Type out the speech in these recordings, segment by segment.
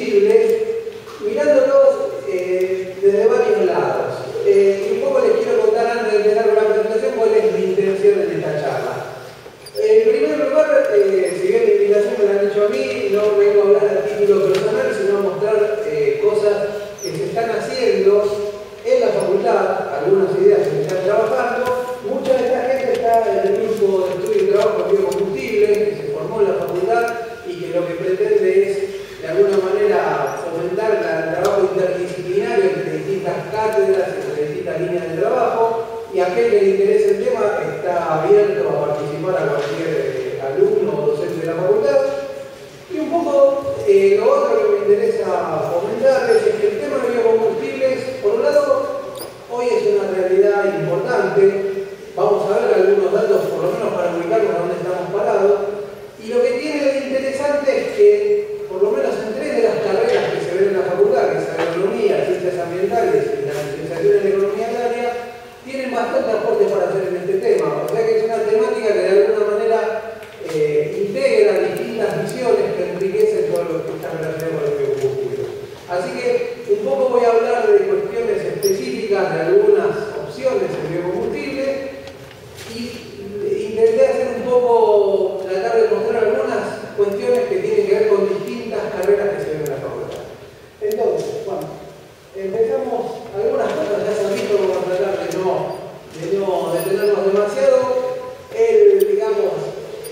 biocombustibles, mirándolos desde varios lados. Y un poco les quiero contar antes de empezar con la presentación cuál es mi intención en esta charla. En primer lugar, si bien la invitación me la han hecho a mí, no vengo a hablar a título personal, sino a mostrar cosas que se están haciendo en la facultad, algunas ideas que se están trabajando. Mucha de esta gente está en el grupo de estudio y trabajo en biocombustibles, que se formó en la facultad y que lo que pretende es, de alguna manera, fomentar el trabajo interdisciplinario entre distintas cátedras, entre distintas líneas de trabajo, y aquel que le interese el tema está abierto a participar a cualquier alumno o docente de la facultad. Y un poco lo otro que me interesa fomentarles es que el tema de biocombustibles, por un lado, hoy es una realidad importante. Vamos a ver algunos datos, por lo menos para ubicarnos a dónde estamos parados. Y lo que tiene de interesante es que, por lo menos en 3 de las carreras que se ven en la facultad, que es agronomía, ciencias ambientales y la licenciatura en economía agraria, tienen bastante aporte para hacer en este tema. O sea que es una temática que de alguna manera integra distintas visiones que enriquecen todo lo que está relacionado con los biocombustibles. Así que un poco voy a hablar de cuestiones específicas de algunas opciones en biocombustibles y intenté hacer un poco, tratar de mostrar algunas cuestiones que tienen que ver con distintas carreras que se ven en la facultad. Entonces, bueno, empezamos algunas cosas, ya se han visto, vamos a tratar de no detenernos demasiado. Digamos,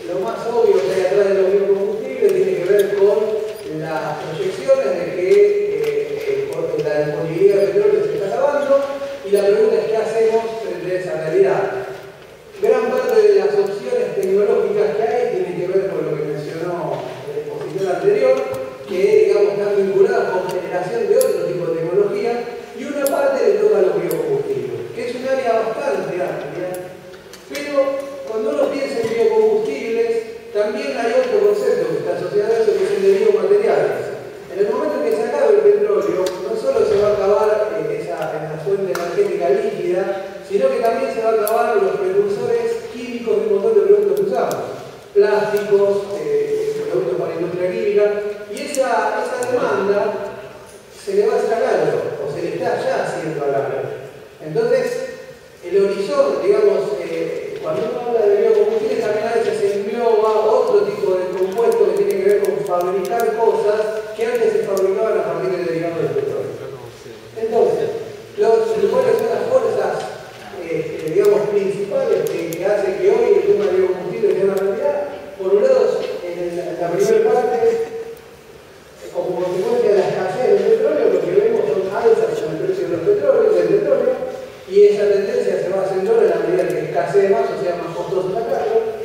lo más obvio que hay atrás de los biocombustibles tiene que ver con las proyecciones de que la disponibilidad de petróleo se está acabando, y la pregunta es qué hacemos frente a esa realidad. Gran parte de las opciones tecnológicas que hay tienen que ver con lo que mencionó el expositor anterior, que digamos están vinculadas con generación de otro tipo de tecnología, y una parte le toca a los biocombustibles, que es un área bastante amplia. Pero cuando uno piensa en biocombustibles, también hay otro concepto que está asociado a eso, que es el de biomateriales. En el momento en que se acabe el petróleo, no solo se va a acabar esa fuente energética líquida, sino que también se va a acabar los precursores químicos de un montón de productos que usamos. Plásticos, productos para la industria química, y esa demanda se le va a hacer al agro, o se le está ya haciendo al agro. Entonces, el horizonte, digamos, cuando uno habla de biocombustibles, también a veces se engloba otro tipo de compuesto que tiene que ver con fabricar cosas que antes se fabricaban a partir del derivado del petróleo. Entonces, ¿cuáles son las fuerzas, digamos, principales que hacen que hoy el tema de biocombustibles sea una realidad? Por un lado, en la primera parte, como consecuencia de la escasez del petróleo, lo que vemos son alzas en el precio del petróleo, y esa tendencia se va a acentuar en la medida que escasee más, o sea, más costoso sacarlo.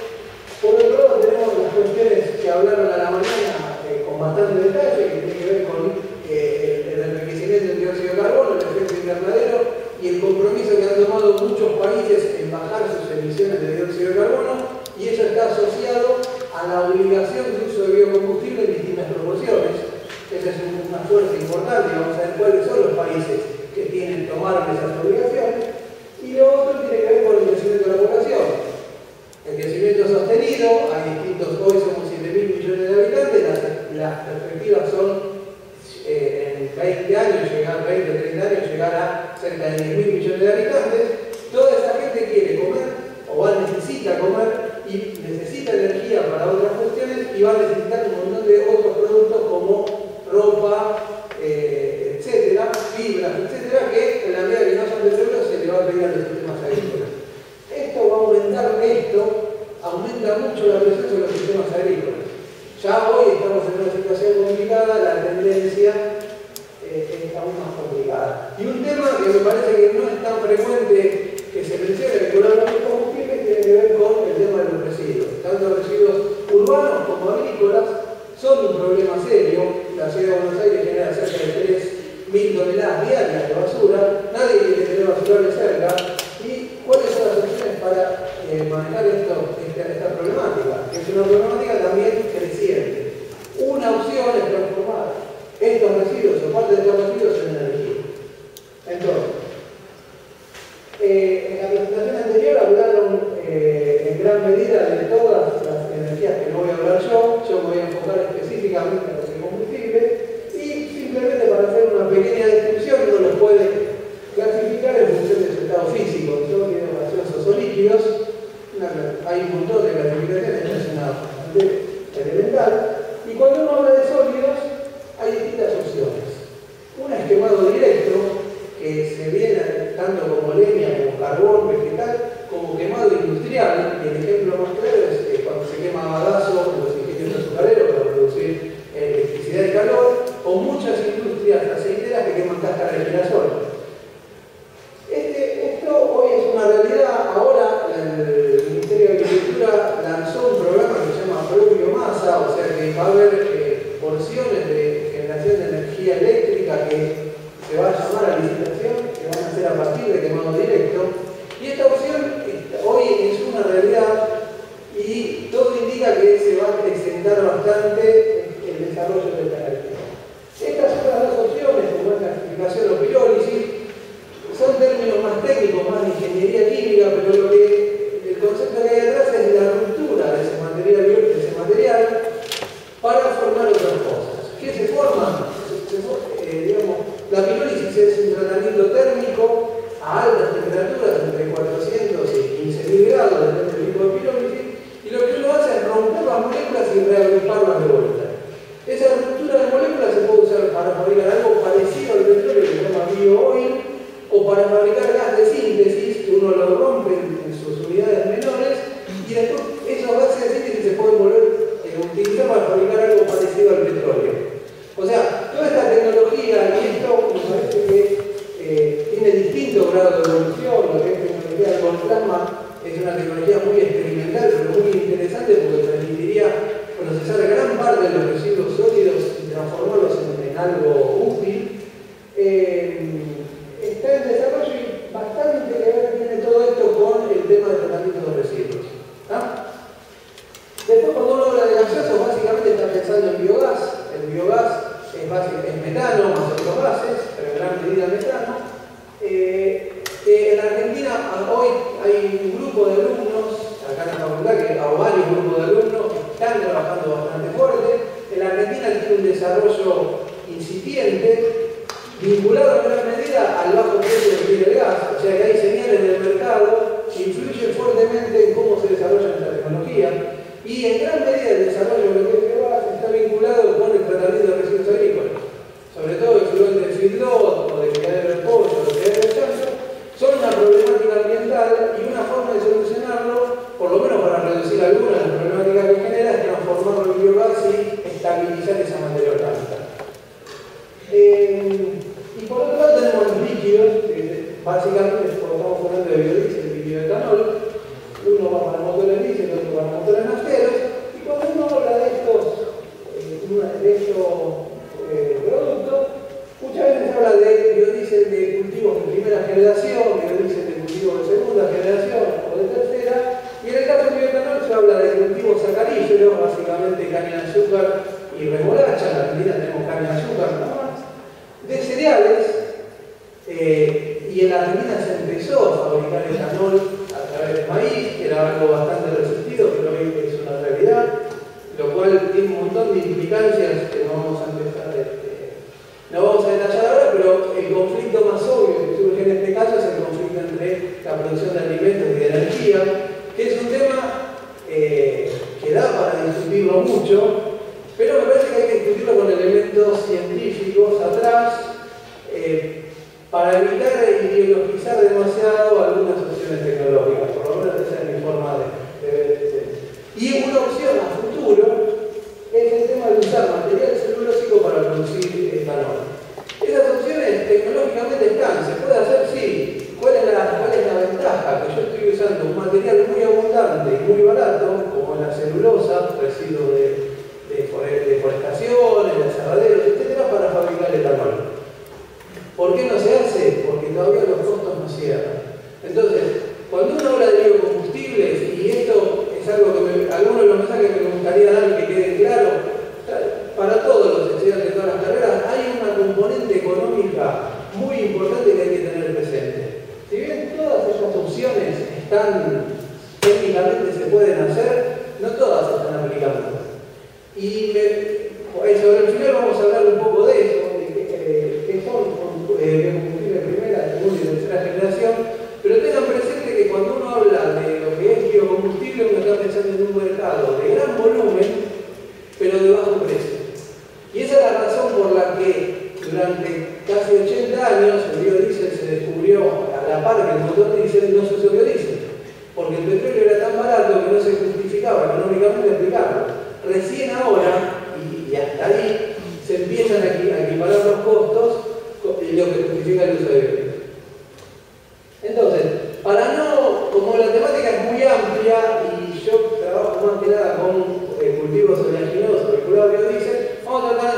Por otro lado, tenemos las cuestiones que hablaron a la mañana con bastante detalle, que tiene que ver con el enriquecimiento del dióxido de carbono, el efecto invernadero y el compromiso que han tomado muchos países en bajar sus emisiones de dióxido de carbono, y eso está asociado a la obligación de uso de biocombustible en distintas proporciones. Esa es una fuerza importante, vamos a ver cuáles son los países que tomaron esas obligaciones. Y lo otro tiene que ver con el crecimiento de la población. El crecimiento sostenido, hay distintos, hoy somos 7.000 millones de habitantes, las perspectivas son en 20 años, 20 o 30 años, llegar a cerca de 10.000 millones de habitantes. Toda esa gente quiere comer, o necesita comer, y necesita energía para otras cuestiones, y va a necesitar un montón de otros productos como ropa, etcétera, fibras, etcétera, que en la medida que no son de petróleo se le va a pedir a los sistemas agrícolas. Esto va a aumentar, aumenta mucho la presión sobre los sistemas agrícolas. Ya hoy estamos en una situación complicada, la tendencia es aún más complicada. Y un tema que me parece que no es tan frecuente que se mencione con los combustibles tiene que ver con el tema de los residuos. Tanto residuos urbanos como agrícolas son un problema serio. La ciudad de Buenos Aires genera cerca de 3.000 toneladas diarias de basura, nadie quiere tener basura de cerca. ¿Y cuáles son las opciones para manejar esta problemática? Que es una problemática también creciente. Una opción es transformar estos residuos o parte de estos residuos en energía. Entonces, en la presentación anterior hablaron en gran medida de todas las energías que no voy a hablar yo me voy a enfocar específicamente en los combustibles, y porciones de generación de energía eléctrica que se va a llamar a licitación, que van a ser a partir de quemado directo. Y esta opción hoy es una realidad y todo indica que se va a acrecentar bastante el desarrollo de esta energía. Estas otras dos opciones, como es la gasificación o pirólisis, son términos más técnicos, más de ingeniería química, pero el concepto que hay detrás es la ruptura de ese material para formar otras cosas. ¿Qué se forma? Digamos, la pirólisis es un tratamiento térmico a altas temperaturas, entre 400 y 15.000 grados, depende del tipo de pirólisis, y lo que uno hace es romper las moléculas y reagruparlas de vuelta. Esa ruptura de moléculas se puede usar para fabricar algo parecido al petróleo que se llama bio-oil, o para fabricar gas de síntesis, que uno lo rompe en sus unidades menores, y después esos gases de síntesis se pueden volver a utilizar para fabricar algo parecido al petróleo. O sea, toda esta tecnología, y esto me parece que tiene distintos grados de evolución. Lo que es tecnología del plasma es una tecnología muy experimental, pero muy interesante porque permitiría procesar gran parte de los residuos sólidos y transformarlos en algo útil. Está en desarrollo y bastante que ver tiene todo esto con el tema del tratamiento de residuos. Después, cuando uno habla de gaseosos, básicamente está pensando en biogás. El biogás es metano más otros gases, pero en gran medida metano. En Argentina hoy hay un grupo de alumnos, acá en la facultad, o varios grupos de alumnos que están trabajando bastante fuerte. En Argentina tiene un desarrollo incipiente, vinculado en gran medida al bajo precio del gas, o sea que hay señales del mercado que influyen fuertemente en cómo se desarrolla esta tecnología, y en gran medida el desarrollo de lo que es el gas está vinculado con el tratamiento de residuos agrícolas, sobre todo el fluente de feedlot o de criadero del pollo o de criadero del chancho, son una problemática ambiental, y una forma de solucionarlo, por lo menos para reducir algunas de las problemáticas que genera, es transformarlo en biogás y estabilizar esa materia orgánica. Y por otro lado tenemos los líquidos, que básicamente estamos hablando de biodiesel y bioetanol. Uno va para motores diésel, otro para motores nafteros, y cuando uno habla de estos productos, muchas veces se habla de biodiesel de cultivos de primera generación, biodiesel de cultivos de segunda generación o de tercera, y en el caso del bioetanol se habla de cultivos sacaríferos, básicamente caña de azúcar y remolacha. En la Argentina tenemos caña de azúcar nada más, de cereales, y en la Argentina se empezó a fabricar etanol a través del maíz, que era algo bastante resistido, pero hoy es una realidad, lo cual tiene un montón de implicancias que no vamos a empezar no vamos a detallar ahora, pero el conflicto más obvio que surge en este caso es el conflicto entre la producción de alimentos y de energía, que es un tema que da para discutirlo mucho, pero me parece que hay que discutirlo con elementos científicos atrás, para evitar ideologizar demasiado algunas opciones tecnológicas. Por lo menos esa es mi forma de ver este. Y una opción a futuro es el tema de usar material celulósico para producir etanol. Esas opciones tecnológicamente están, se puede hacer, sí. ¿Cuál es la ventaja? Que yo estoy usando un material muy abundante y muy barato, como la celulosa, residuo de deforestaciones, de aserraderos, etcétera, para fabricar etanol. ¿Por qué no se hace? Porque todavía los costos no cierran. Entonces, cuando uno habla de biocombustibles, y esto es algo que algunos de los mensajes que me gustaría dar que queden claros, para todos los estudiantes de todas las carreras, hay una componente económica muy importante que hay que tener presente. Si bien todas esas opciones técnicamente se pueden hacer, no todas se están aplicando. Y sobre el final vamos a hablar un poco de eso, que son biocombustibles de primera, segunda y tercera generación, pero tengan presente que cuando uno habla de lo que es biocombustible, uno está pensando en un mercado de gran volumen, pero de bajo precio. Y esa es la razón por la que durante casi 80 años el biodiesel se descubrió a la par que el motor diésel no se usó biodiesel, porque el petróleo era tan barato que no se justificaba económicamente aplicarlo. Recién ahora, y hasta ahí, se empiezan a equiparar los costos y lo que justifica el uso de biodiesel. Entonces, como la temática es muy amplia y yo trabajo más que nada con cultivos oleaginosos, vinculado a biodiesel, vamos a tratar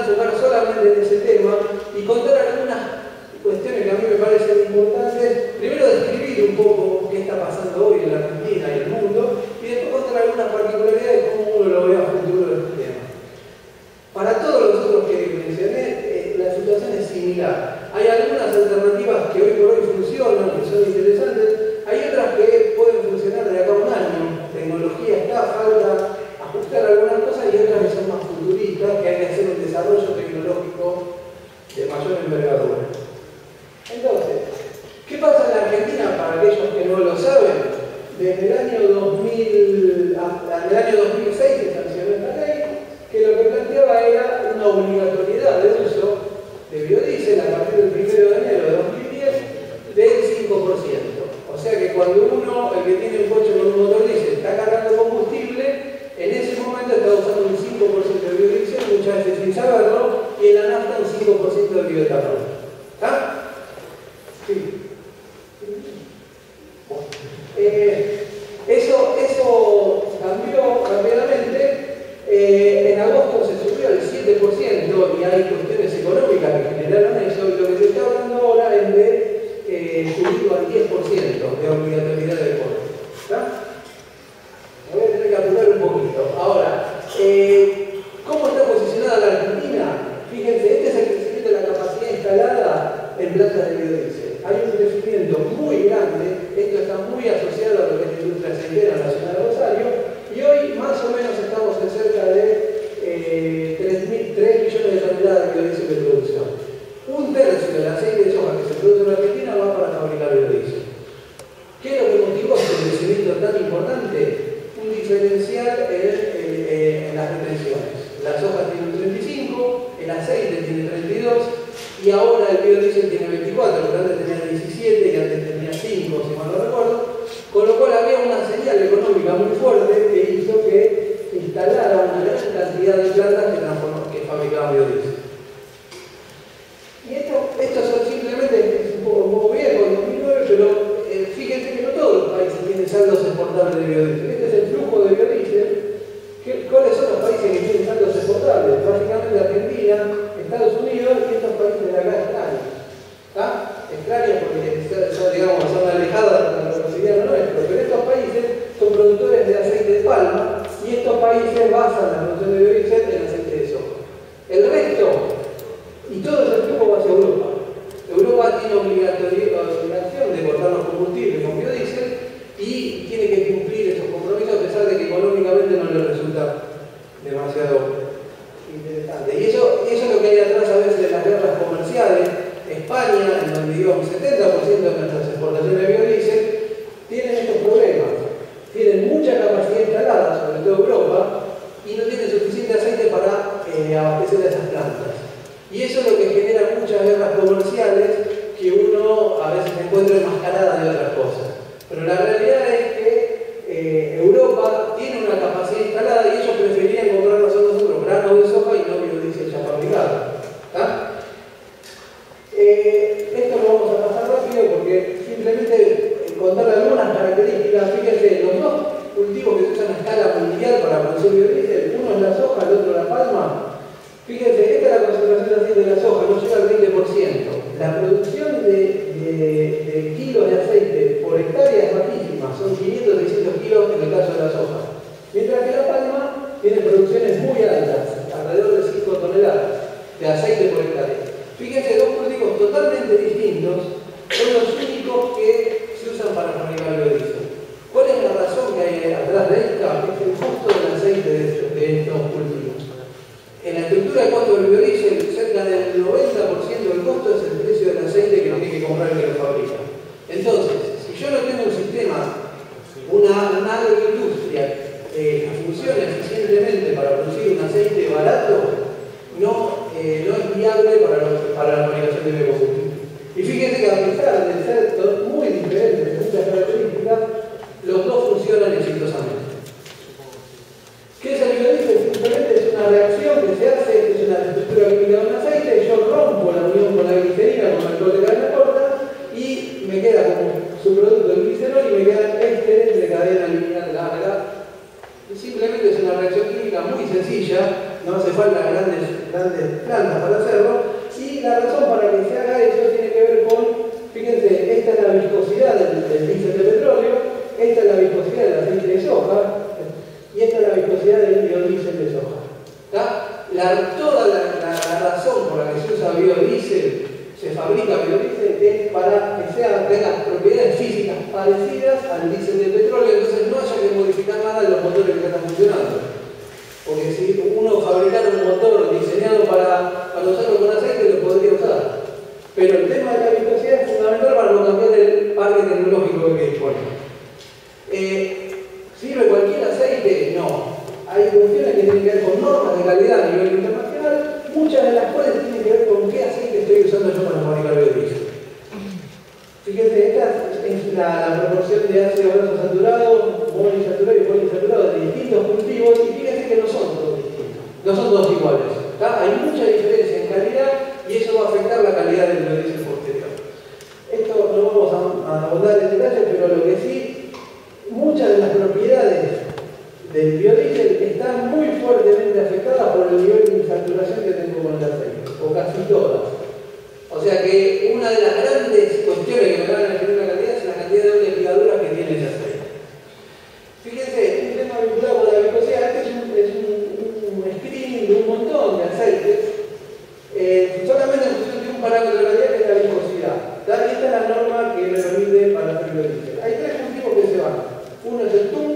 mencioné, la situación es similar. Hay algunas alternativas que hoy por hoy funcionan, que son interesantes, hay otras que pueden funcionar de acá a un año. Tecnología está, falta ajustar algunas cosas y otras que son más futuristas, que hay que hacer un desarrollo tecnológico de mayor envergadura. Entonces, ¿qué pasa en la Argentina para aquellos que no lo saben? Desde el año 2006 se sancionó esta ley, que lo que planteaba era una obligatoriedad de uso de biodiesel a partir del 1 de enero de 2010 del 5%. O sea que cuando uno, el que tiene un coche con un motor diésel, está cargando combustible, en ese momento está usando un 5% de biodiesel, muchas veces sin saberlo, y en la nafta un 5% de bioetanol. ¿Está? Sí. Eso cambió rápidamente. En agosto se subió al 7% y hay cuestiones económicas que generaron eso. Y lo que se está hablando ahora es de subirlo al 10% de obligatoriedad de corte. ¿Está? Me voy a tener que apurar un poquito. Ahora, ¿cómo está posicionada la Argentina? Fíjense, este es el crecimiento de la capacidad instalada en plantas de biodiesel. Hay un crecimiento muy grande, esto está muy asociado a lo que es la industria aceitera nacional de Rosario, y hoy más o menos estamos en cerca de 3 millones de toneladas de biodiesel de producción. Un tercio del aceite de soja que se produce en la Argentina va para fabricar biodiesel. ¿Qué es lo que motivó este crecimiento tan importante? Un diferencial en las retenciones. La soja tiene un 35, el aceite tiene 32, y ahora el biodiesel tiene 24, porque antes tenía 17 y antes tenía 5, si mal no recuerdo. Con lo cual había una señal económica muy fuerte que hizo que se instalara una gran cantidad de plantas que fabricaban biodiesel. Y estos son simplemente, es un poco viejo, en 2009, pero fíjense que no todos los países tienen saldos exportables de biodiesel. Este es el flujo de biodiesel. ¿Cuáles son los países que tienen saldos exportables? Básicamente Argentina, Estados Unidos y estos países de acá extraños. ¿Está? Extraños porque digamos, son alejados de lo cotidiano nuestro, pero estos países son productores de aceite de palma y estos países basan la producción de biodiesel en aceite de soja. El resto, y todo ese flujo va hacia Europa. Europa tiene obligación de cortar los combustibles con biodiesel y tiene que cumplir esos compromisos a pesar de que económicamente no le resulta demasiado interesante. Y eso es lo que hay atrás a veces de las guerras comerciales. España, en donde digamos 70% de nuestras exportaciones de biodiesel, tienen estos problemas. Tienen mucha capacidad instalada, sobre todo Europa, y no tienen suficiente aceite para abastecer a esas plantas. Y eso es lo que genera muchas guerras comerciales que uno a veces encuentra enmascaradas de otras cosas. Pero la realidad es que Europa tiene una capacidad instalada y ellos preferían comprarnos a nosotros granos de soja y no biodiesel ya fabricado. ¿Está? Esto lo vamos a pasar rápido porque simplemente contar algunas características. Fíjense, los dos cultivos que se usan a escala mundial para producir biodiesel, uno es la soja, el otro la palma. Fíjense, esta es la concentración de la soja, no llega al 20%. La producción de kilos de aceite por hectárea es bajísima, son 500, 600 kilos en el caso de la soja. Mientras que la palma tiene producciones muy altas, alrededor de 5 toneladas de aceite por hectárea. Fíjense, dos cultivos totalmente distintos son los únicos que se usan para fabricar biodiesel. ¿Cuál es la razón que hay atrás de esta? Es el costo del aceite de estos cultivos. En la estructura de costo del biodiesel, cerca del 90% del costo es el precio del aceite que tiene que comprar el que lo fabrica. Entonces, si yo no tengo un sistema, una agroindustria que funcione eficientemente para producir un aceite barato, no es viable para la fabricación de biocombustible. Y fíjense que a pesar de ser muy diferentes en muchas características, los dos funcionan exitosamente. ¿Qué es el biodiesel? Simplemente es una reacción que se hace, es una estructura química de un aceite, yo rompo la unión con la glicerina, con alcohol de cadena corta, y me queda como subproducto el glicerol y me quedan ésteres de cadena lineal larga. Simplemente es una reacción química muy sencilla, no hace falta grandes plantas para hacerlo, y la razón para que se haga eso tiene que ver con, fíjense, esta es la viscosidad del diésel de petróleo, esta es la viscosidad del aceite de soja, y esta es la viscosidad del biodiesel de soja. Toda la razón No son todos iguales. Hay mucha diferencia en calidad y eso va a afectar la calidad del biodiesel posterior. Esto no vamos a abordar en detalle, pero lo que sí, muchas de las propiedades del biodiesel están muy fuertemente afectadas por el nivel de insaturación que tengo con el aceite, o casi todas. O sea que una de las grandes cuestiones que me van a definir la cantidad es la cantidad de doble ligadura que tiene ese aceite. Fíjense, un tema vinculado con la viscosidad, este es un screening de un montón de aceites, solamente en función de un parámetro de calidad que es la viscosidad. Y esta es la norma que me permite para hacer biodiesel. Hay tres cultivos que se van. Uno es el TUN,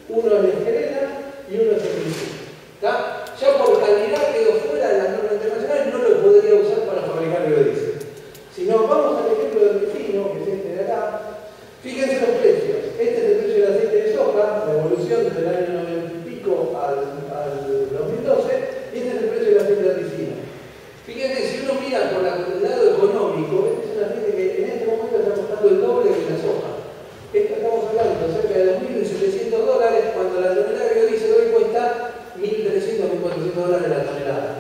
uno es la esqueleta y uno es el glicina. Ya por calidad quedó fuera de las normas internacionales, no lo podría usar para fabricar biodiesel. Si nos vamos al ejemplo del ricino, que es este de acá, fíjense los precios. Este es el precio del aceite de soja, la evolución desde el año 90 y pico al 2012, y este es el precio del aceite de ricino. Fíjense, si uno mira por el lado económico, este es un aceite que en este momento está costando el doble que la soja. Esto estamos hablando de cerca de $2.700, cuando la tonelada de biodiesel hoy cuesta $1.300, $1.400 la tonelada.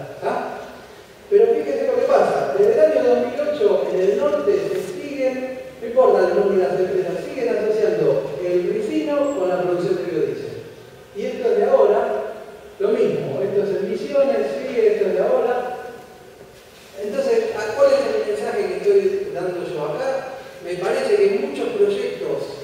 Pero fíjense lo que pasa. Desde el año 2008 en el norte se siguen, no importa el nombre de las empresas, siguen asociando el ricino con la producción de biodiesel. Y esto es de ahora, lo mismo. Esto es en Misiones, sí, esto es de ahora. Entonces, ¿cuál es el mensaje que estoy dando yo acá? Me parece que muchos proyectos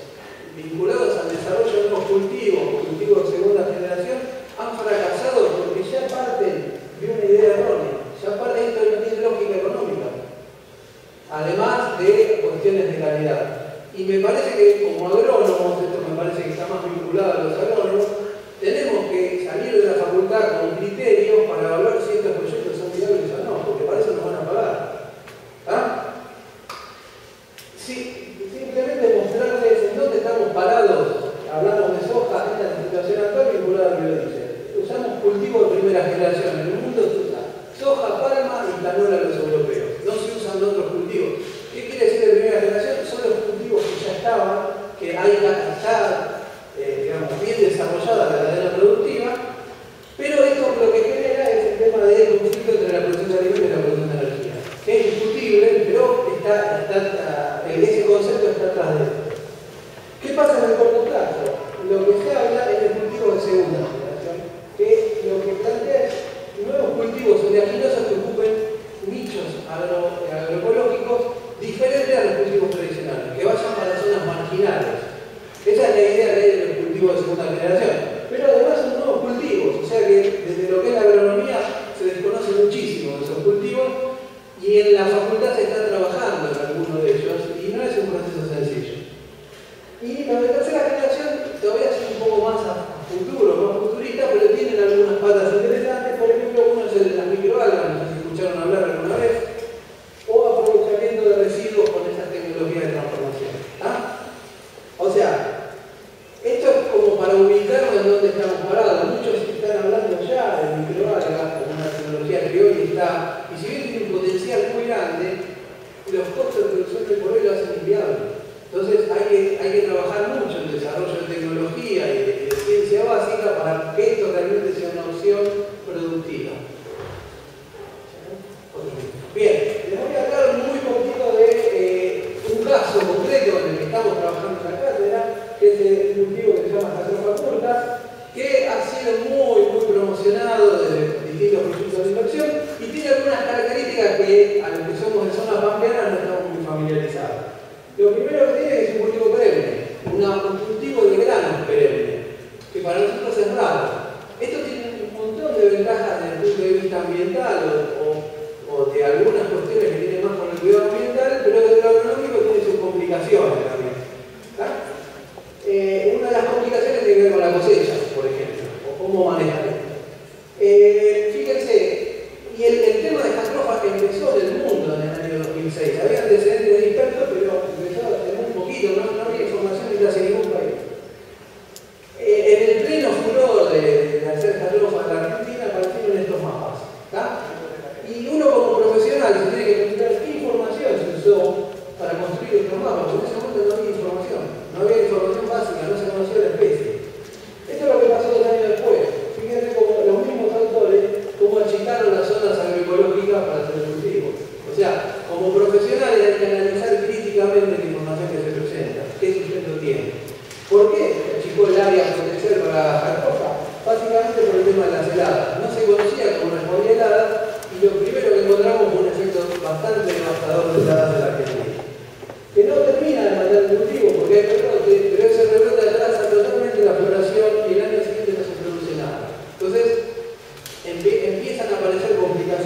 vinculados al desarrollo de nuevos cultivos de segunda generación, han fracasado porque ya parten de una idea errónea. Ya parte esto no tiene lógica económica. Además de cuestiones de calidad. Y me parece que como agrónomos, esto me parece que está más vinculado a los agrónomos, tenemos que salir de la facultad con criterios para evaluar si estos proyectos son viables o no, porque para eso nos van a pagar. Sí, simplemente mostrarles en dónde estamos parados. Hablamos de soja, esta es la situación actual vinculada al biodiesel. Usamos cultivos de primera generación. En el mundo se usa soja, palma y canola a los europeos. No se usan otros cultivos. ¿Qué quiere decir de primera generación? Son los cultivos que ya estaban, que hay ya, digamos, bien desarrollada la cadena productiva, pero esto lo que genera es el tema del conflicto entre la producción de alimentos y la producción de energía, que es discutible, pero ese concepto está atrás de esto. ¿Qué pasa en el corto plazo? Lo que se habla es de cultivos de segunda generación, que lo que plantea es nuevos cultivos oleaginosos que ocupen nichos agroecológicos diferentes a los cultivos tradicionales, que vayan para zonas marginales. Esa es la idea de los cultivos de segunda generación. Pero además son nuevos cultivos, o sea que desde lo que es la agronomía se desconoce muchísimo de esos cultivos y en la facultad se está trabajando en algunos de ellos y no es un proceso sencillo. Y los de tercera generación todavía son un poco más a futuro, más futurista, pero tienen algunas patas interesantes. Por ejemplo, uno es el de las microalgas, no sé si escucharon hablar alguna vez, o aprovechamiento de residuos con esas tecnologías de transformación. O sea, esto es como para ubicarnos en dónde estamos parados. Muchos están hablando ya de microalgas como una tecnología que hoy está, y si bien tiene un potencial muy grande, los costos de producción de por hoy lo hacen inviable. Entonces hay que trabajar mucho en desarrollo de tecnología y de ciencia básica para que esto realmente sea una opción productiva. Bien, les voy a hablar muy poquito de un caso concreto en el que estamos trabajando en la cátedra, que es el cultivo que se llama Jatropha curta, que ha sido muy promocionado desde distintos proyectos de inversión y tiene algunas características que a los que somos de zonas pampeanas no estamos muy familiarizados. Lo primero que tiene es un cultivo perenne, un cultivo de granos perenne, que para nosotros es raro. Esto tiene un montón de ventajas desde el punto de vista ambiental o de algunas cuestiones que tienen más con el cuidado ambiental, pero desde lo agronómico tiene sus complicaciones también. Una de las complicaciones tiene que ver con la cosecha, por ejemplo, o cómo manejar esto. Fíjense, y el tema de Jatropha empezó en el mundo en el año 2006. Había antecedentes dispersos, pero empezó hace muy poquito, no había información de casi ningún país. En el pleno furor de hacer Jatropha en la Argentina aparecieron estos mapas. Y uno como profesional se tiene que preguntar qué información se usó para construir estos mapas, porque en ese momento no había información básica, no se conocía la especie. Esto es lo que pasó 2 años después. Fíjense como los mismos autores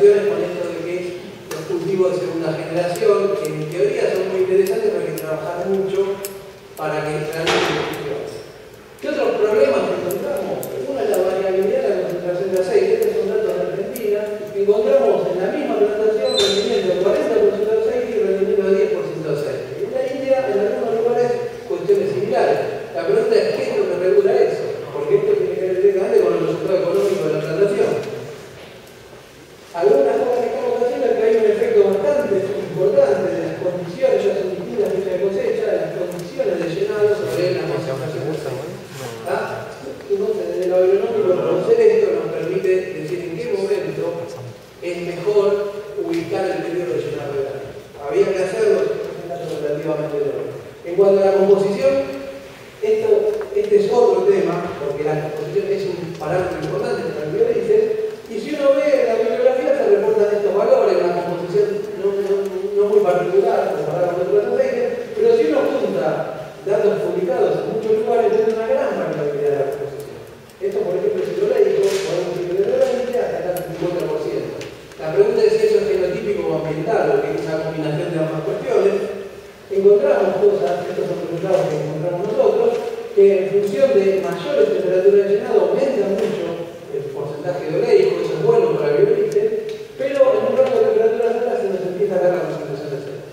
limitaciones con esto de que los cultivos de segunda generación, que en teoría son muy interesantes, pero hay que trabajar mucho para que realmente funcione. ¿Qué otros problemas encontramos? Una es la variabilidad de la concentración de aceite. Estos son datos de Argentina. Encontramos en la misma plantación rendimiento de 40% de aceite y rendimiento de 10% de aceite. En la India, en algunos lugares, cuestiones similares. La pregunta es, ¿qué es lo que regula eso? Porque esto tiene que ver directamente con el resultado económico de la plantación. Algunas cosas que estamos haciendo es que hay un efecto bastante importante de las condiciones, ya son distintas fechas de cosecha, de las condiciones de llenado sobre la concentración de aceite. Entonces, desde lo agronómico, conocer esto nos permite decir en qué momento es mejor ubicar el periodo de llenado del año. Había que hacerlo, relativamente nuevo. En cuanto a la composición, este es otro tema, porque la composición es un parámetro importante para el biodiesel, y si uno ve la bibliografía se reportan estos valores, una composición no muy particular, comparada con otros aceites, pero si uno junta datos publicados en muchos lugares, tiene una gran variabilidad de la composición. Esto, por ejemplo, es oleico, podemos ir de 20 hasta el 50%. La pregunta es si eso es fenotípico o ambiental, o que es una combinación de ambas cuestiones. Encontramos cosas, estos son resultados que encontramos nosotros, que en función de mayores temperaturas de llenado aumenta mucho el porcentaje de oleico, eso es bueno para el biodiesel, pero en un rango de temperaturas altas se nos empieza a dar la concentración de aceite.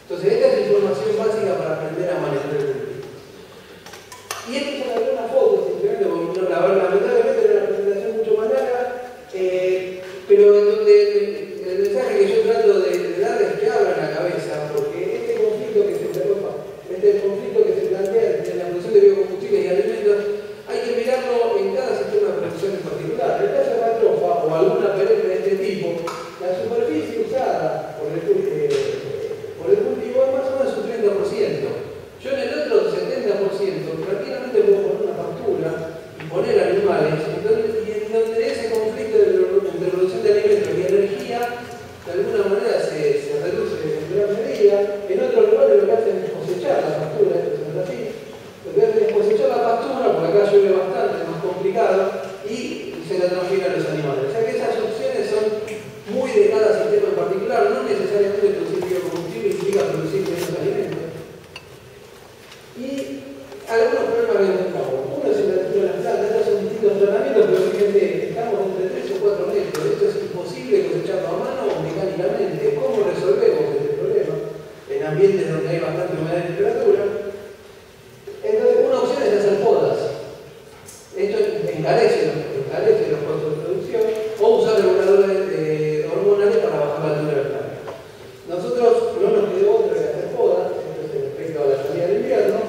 Entonces, esta es información básica para aprender a manejar el cultivo. Y esto es una foto, simplemente porque lamentablemente era una presentación mucho más larga, pero en donde el mensaje que yo trato de dar es que abran la cabeza, porque este conflicto que se plantea en la producción de biocombustibles y alimentos, hay que mirarlo en cada sistema de producción en particular. En el caso de la trofa o alguna perenne de este tipo, la superficie usada por el cultivo es más o menos un 30%. Yo en el otro 70% prácticamente puedo poner una factura y poner animales, y en donde ese conflicto entre producción de alimentos y energía de alguna manera se reduce en gran medida. En otros lugares lo que hacen es cosechar la factura, esto es así. Lo que hacen es cosechar la factura, porque acá llueve bastante, más complicado, y se la transfiere a los animales. O sea que esas opciones son muy de cada sistema en particular, no necesariamente producir biocombustible implica producir menos alimentos. Y algunos problemas que encontramos. Uno es el altura de las plantas, estos son distintos tratamientos, pero fíjense, estamos entre 3 o 4 metros. Esto es imposible cosecharlo a mano o mecánicamente. ¿Cómo resolvemos este problema? En ambientes donde hay bastante humedad y temperatura. Entonces, una opción es hacer podas. Esto encarece los costos de producción, o usar reguladores hormonales para bajar la altura de la planta. Nosotros no nos quedó otra que hacer podas, esto es respecto a la salida del invierno,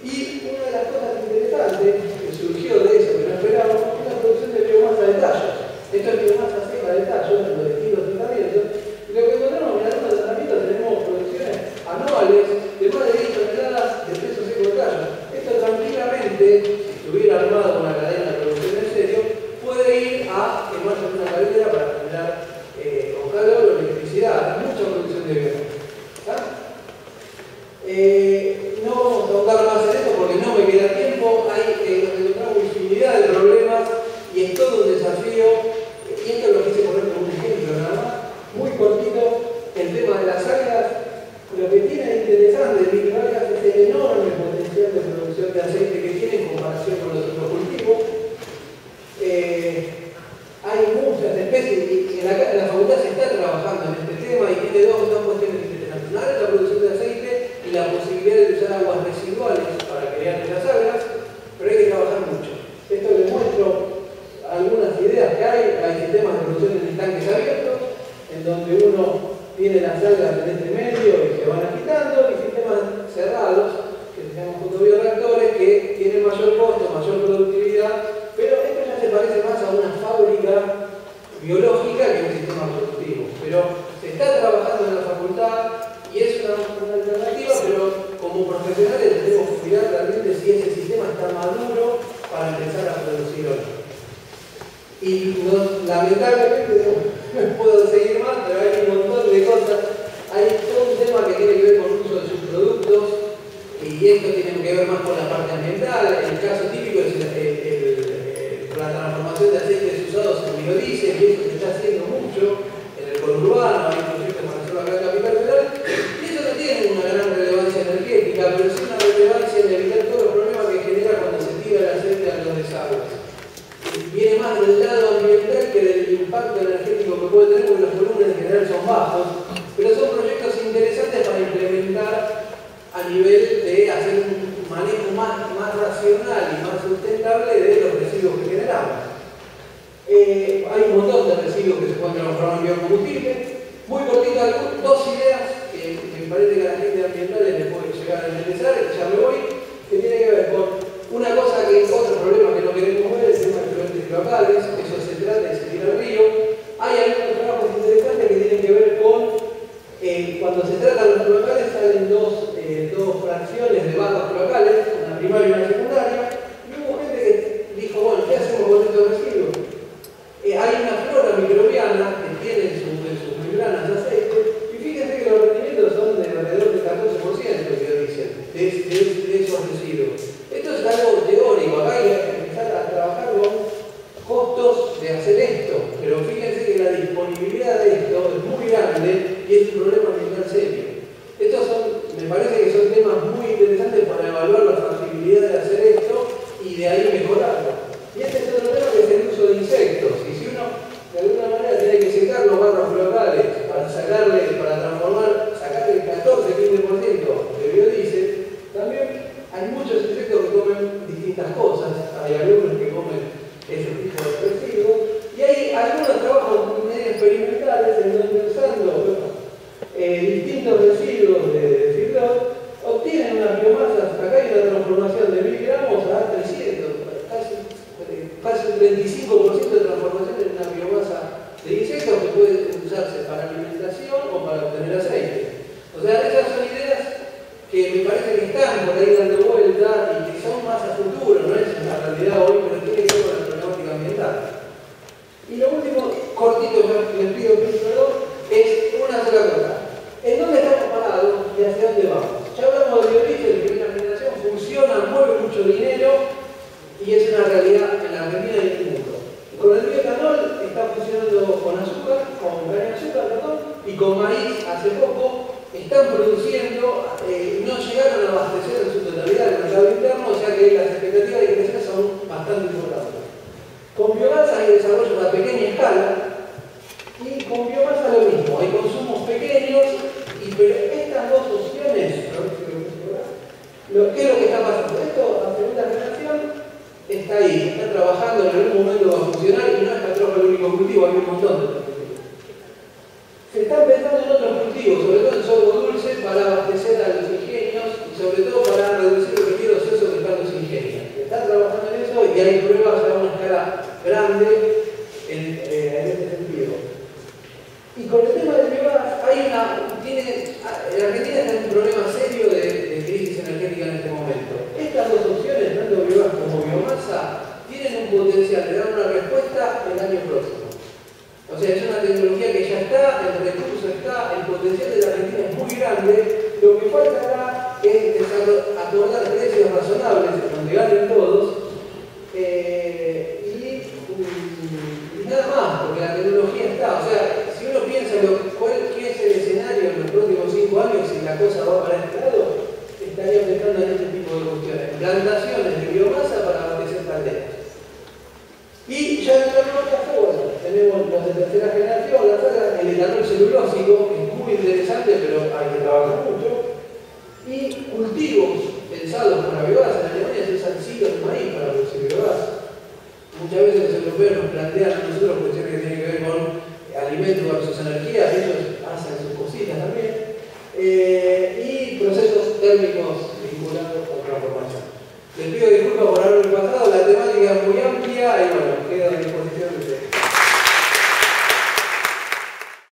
y una de las cosas interesantes que surgió de eso que no esperábamos es la producción de biomasa de tallos. Esto es biomasa seca de tallos en los distintos tratamientos, y lo que encontramos en algunos tratamientos tenemos producciones anuales de más de 10 toneladas de peso seco de tallos. Esto tranquilamente, si estuviera armado una cadena de producción en serio, puede ir a quemarse en una caldera para generar con calor o electricidad, mucha producción de biomasa. No vamos a ahondar más en esto porque no me queda tiempo. Encontramos infinidad de problemas y es todo un desafío. Y esto lo quise poner como un ejemplo nada más, muy cortito. El tema de las algas, lo que tiene de interesante de microalgas es el enorme potencial de producción de aceite que tiene en comparación con los otros cultivos. Hay muchas especies y en la facultad se está trabajando en este tema y tiene dos cuestiones interesantes. Una es la producción de aceite y la posibilidad de usar aguas residuales para crear las algas, pero hay que trabajar mucho. Esto les muestro algunas ideas que hay sistemas de producción en estanques abiertos, en donde uno tiene las algas en este medio y se van agitando, y sistemas cerrados, que se llaman fotobioreactores, que tienen mayor costo, mayor productividad, pero esto ya se parece más a una fábrica biológica que un sistema productivo. Pero se está trabajando en la facultad y es una alternativa, pero como profesionales tenemos que cuidar realmente si ese sistema está maduro para empezar a producir o no. Y lamentablemente no puedo seguir más, pero hay un montón de cosas. Hay todo un tema que tiene que ver con el uso de subproductos, y esto tiene que ver más con la parte ambiental. El caso típico es la transformación de aceites usados en biodiesel, y eso se está haciendo mucho. general son bajos, pero son proyectos interesantes para implementar a nivel de hacer un manejo más racional y más sustentable de los residuos que generamos. Hay un montón de residuos que se pueden transformar en biocombustible. Muy cortito, dos ideas que me parece que a la gente ambiental les puede llegar a interesar, ya me voy, que tiene que ver con una cosa que es otro problema que no queremos ver, el tema de fluentes locales, eso se trata de seguir al río. Hay algunos trabajos interesantes que tienen que ver con cuando se trata de los locales salen dos fracciones de barras locales, una primaria y una secundaria, y hubo gente que dijo, bueno, ¿qué hacemos con estos residuos? Hay una flora microbiana que tiene en sus membranas de aceite, y fíjense que los rendimientos son de alrededor del 14%, que dicen, de esos residuos. Esto es algo teórico, acá hay que empezar a trabajar con costos de hacer esto, pero fíjense que la disponibilidad de esto es muy grande y es un problema ambiental serio. Estos me parece que son temas muy interesantes para evaluar la factibilidad de hacer esto y de ahí mejorarlo. Y este es otro tema que es el uso de insectos. Y si uno de alguna manera tiene que secar los barros locales para sacarle el 14-15% de biodiesel, también hay muchos insectos que comen distintas cosas. Hay algunos que comen ese tipo de residuos. Y hay algunos trabajos medio experimentales en donde usando distintos residuos de filtro obtienen unas biomasas. Acá hay una transformación de 1000 gramos a 300, casi un 35% de transformación en una biomasa de insectos que puede usarse para alimentación o para obtener aceite. O sea, esas son ideas que me parece que están por ahí dando vuelta y que son más a futuro, no es una realidad hoy, pero tiene que ver con la problemática ambiental. Y lo último, cortito, les pido perdón, es una sola cosa. ¿En dónde estamos parados y hacia dónde vamos? Ya hablamos de biodiesel, de primera generación, funciona, mueve mucho dinero y es una realidad en la Argentina y en el mundo. Con el bioetanol está funcionando con azúcar, con caña de azúcar, perdón, y con maíz hace poco. Están produciendo, no llegaron a abastecer en su totalidad el mercado interno, o sea que las expectativas de crecer son bastante importantes. Con biomasa hay desarrollo a pequeña escala y con biomasa lo mismo, hay consumos pequeños, pero estas dos opciones, ¿qué es lo que está pasando? Esto, la segunda generación, está ahí, está trabajando, en algún momento va a funcionar y no es Catropa el único cultivo, hay un montón de cultivos. Se están pensando en otros cultivos, sobre todo en sorgo dulce, para abastecer a los ingenios y sobre todo para reducir el retiro ocioso que están los ingenios. Se está trabajando en eso y hay pruebas a una escala grande en este sentido. Y con el tema del biogás, la Argentina está en un problema serio de crisis energética en este momento. Estas dos opciones, tanto biogás como biomasa, tienen un potencial de dar una respuesta el año próximo. O sea, es una tecnología que ya está, el recurso está, el potencial de la Argentina es muy grande. Lo que faltará es acordar precios razonables, donde ganen todos, y nada más, porque la tecnología está. O sea, si uno piensa qué es el escenario en los próximos 5 años, si la cosa va para este lado, estaría pensando en este tipo de cuestiones. Plantaciones de biomasa para abastecer calderas. Y ya en la nueva bueno, tenemos los de tercera generación, el etanol celulósico, que es muy interesante, pero hay que trabajar mucho. Y cultivos pensados para biogás. En Alemania se usan silos de maíz para producir biogás. Muchas veces los europeos nos plantean a nosotros cuestiones que tienen que ver con alimentos versus energía, ellos hacen sus cositas también. Y procesos térmicos vinculados con transformación. Les pido disculpas por haberme pasado, la temática es muy amplia y bueno, queda a disposición.